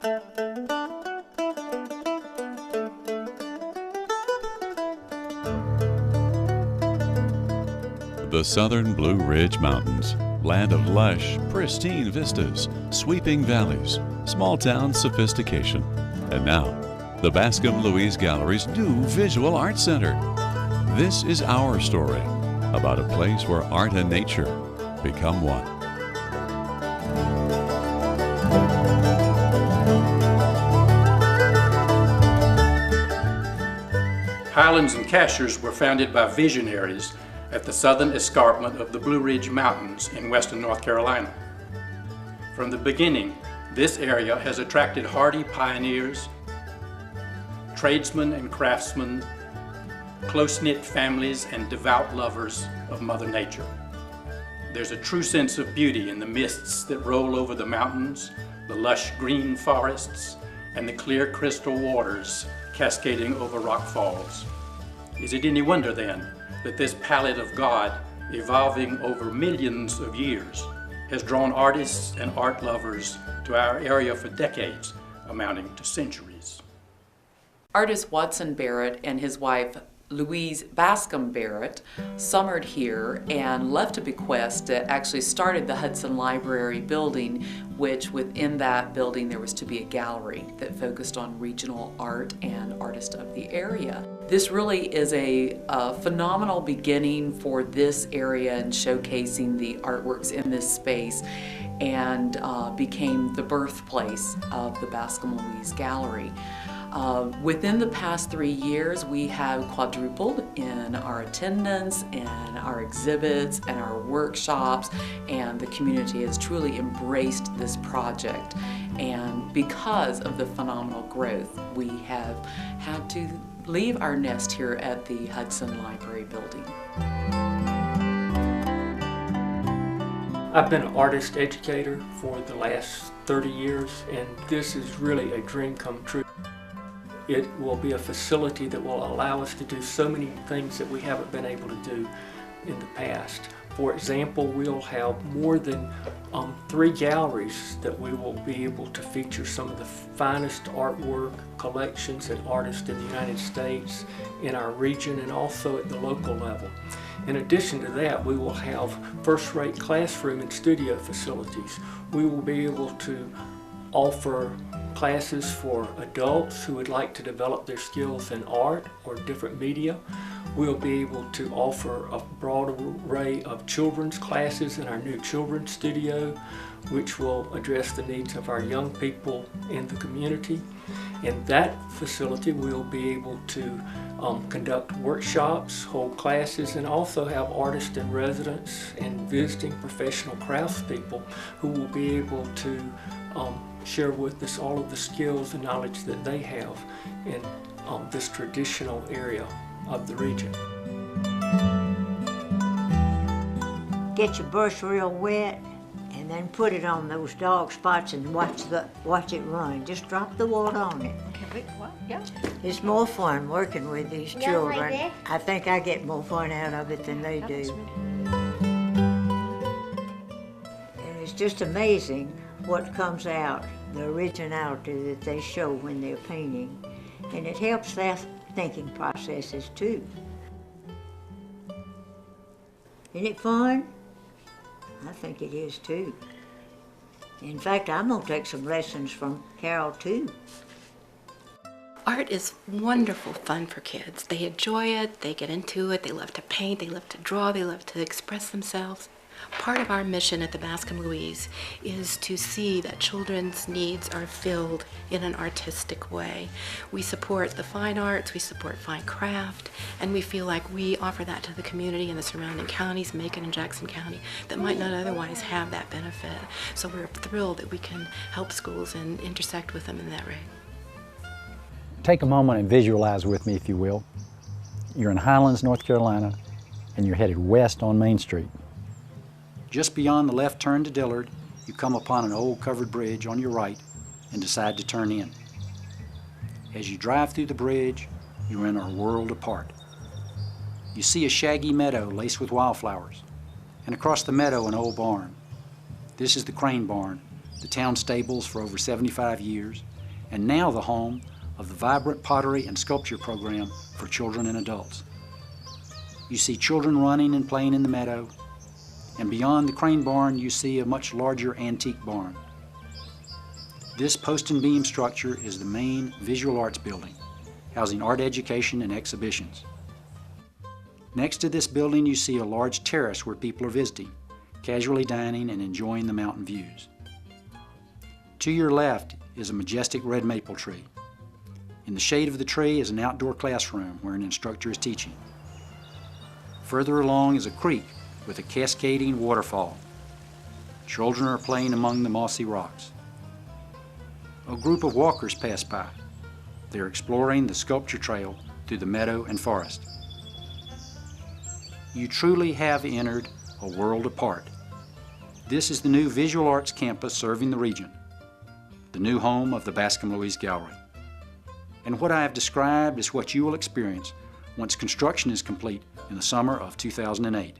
The southern Blue Ridge Mountains, land of lush, pristine vistas, sweeping valleys, small-town sophistication. And now, the Bascom-Louise Gallery's new Visual Arts Center. This is our story about a place where art and nature become one. Highlands and Cashiers were founded by visionaries at the southern escarpment of the Blue Ridge Mountains in western North Carolina. From the beginning, this area has attracted hardy pioneers, tradesmen and craftsmen, close-knit families, and devout lovers of Mother Nature. There's a true sense of beauty in the mists that roll over the mountains, the lush green forests, and the clear crystal waters cascading over rock falls. Is it any wonder then that this palette of God, evolving over millions of years, has drawn artists and art lovers to our area for decades, amounting to centuries? Artist Watson Barrett and his wife Louise Bascom Barrett summered here and left a bequest that actually started the Hudson Library building, which within that building there was to be a gallery that focused on regional art and artists of the area. This really is a phenomenal beginning for this area and showcasing the artworks in this space, and became the birthplace of the Bascom-Louise Gallery. Within the past 3 years, we have quadrupled in our attendance and our exhibits and our workshops, and the community has truly embraced this project. And because of the phenomenal growth, we have had to leave our nest here at the Hudson Library building. I've been an artist educator for the last 30 years, and this is really a dream come true. It will be a facility that will allow us to do so many things that we haven't been able to do in the past. For example, we'll have more than 3 galleries that we will be able to feature some of the finest artwork, collections, and artists in the United States, in our region, and also at the local level. In addition to that, we will have first-rate classroom and studio facilities. We will be able to offer classes for adults who would like to develop their skills in art or different media. We'll be able to offer a broad array of children's classes in our new children's studio, which will address the needs of our young people in the community. In that facility, we'll be able to conduct workshops, hold classes, and also have artists in residence and visiting professional craftspeople who will be able to share with us all of the skills and knowledge that they have in this traditional area of the region. Get your brush real wet and then put it on those dog spots and watch it run. Just drop the water on it. Yeah. It's more fun working with these children. I think I get more fun out of it than they do. And it's just amazing what comes out, the originality that they show when they're painting. And it helps their thinking processes too. Isn't it fun? I think it is too. In fact, I'm gonna take some lessons from Carol too. Art is wonderful fun for kids. They enjoy it, they get into it, they love to paint, they love to draw, they love to express themselves. Part of our mission at the Bascom-Louise is to see that children's needs are filled in an artistic way. We support the fine arts, we support fine craft, and we feel like we offer that to the community in the surrounding counties, Macon and Jackson County, that might not otherwise have that benefit. So we're thrilled that we can help schools and intersect with them in that way. Take a moment and visualize with me, if you will. You're in Highlands, North Carolina, and you're headed west on Main Street. Just beyond the left turn to Dillard, you come upon an old covered bridge on your right and decide to turn in. As you drive through the bridge, you're in a world apart. You see a shaggy meadow laced with wildflowers, and across the meadow an old barn. This is the Crane Barn, the town stables for over 75 years, and now the home of the vibrant pottery and sculpture program for children and adults. You see children running and playing in the meadow, and beyond the crane barn you see a much larger antique barn. This post and beam structure is the main visual arts building, housing art education and exhibitions. Next to this building you see a large terrace where people are visiting, casually dining and enjoying the mountain views. To your left is a majestic red maple tree. In the shade of the tree is an outdoor classroom where an instructor is teaching. Further along is a creek with a cascading waterfall. Children are playing among the mossy rocks. A group of walkers pass by. They're exploring the sculpture trail through the meadow and forest. You truly have entered a world apart. This is the new visual arts campus serving the region, the new home of the Bascom-Louise Gallery. And what I have described is what you will experience once construction is complete in the summer of 2008.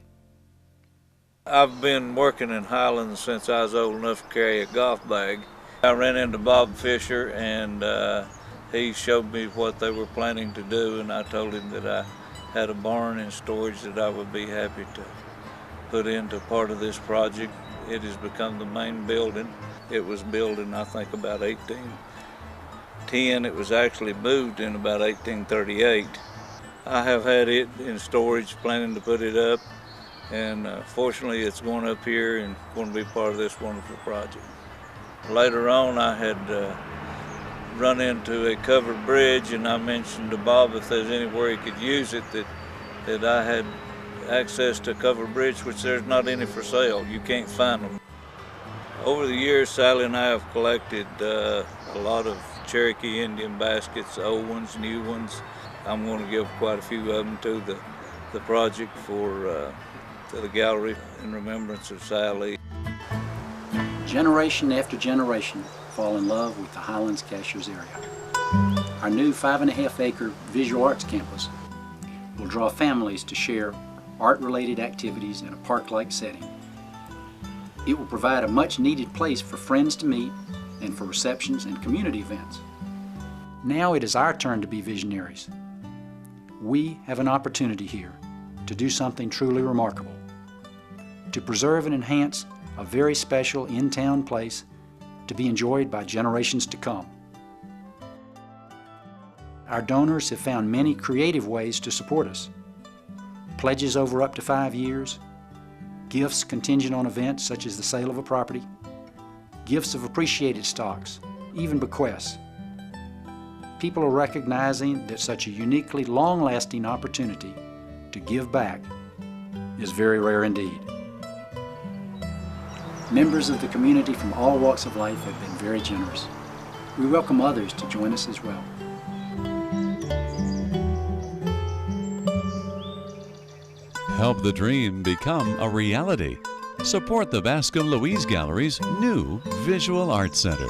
I've been working in Highlands since I was old enough to carry a golf bag. I ran into Bob Fisher and he showed me what they were planning to do, and I told him that I had a barn in storage that I would be happy to put into part of this project. It has become the main building. It was built in, I think, about 1810. It was actually moved in about 1838. I have had it in storage, planning to put it up, and fortunately it's going up here and going to be part of this wonderful project. Later on I had run into a covered bridge, and I mentioned to Bob if there's anywhere he could use it, that I had access to a covered bridge, which there's not any for sale. You can't find them. Over the years, Sally and I have collected a lot of Cherokee Indian baskets, old ones, new ones. I'm going to give quite a few of them to the project to the gallery in remembrance of Sally. Generation after generation fall in love with the Highlands Cashiers area. Our new 5.5-acre visual arts campus will draw families to share art-related activities in a park-like setting. It will provide a much-needed place for friends to meet and for receptions and community events. Now it is our turn to be visionaries. We have an opportunity here to do something truly remarkable, to preserve and enhance a very special in-town place to be enjoyed by generations to come. Our donors have found many creative ways to support us. Pledges over up to 5 years, gifts contingent on events such as the sale of a property, gifts of appreciated stocks, even bequests. People are recognizing that such a uniquely long-lasting opportunity to give back is very rare indeed. Members of the community from all walks of life have been very generous. We welcome others to join us as well. Help the dream become a reality. Support the Bascom-Louise Gallery's new Visual Arts Center.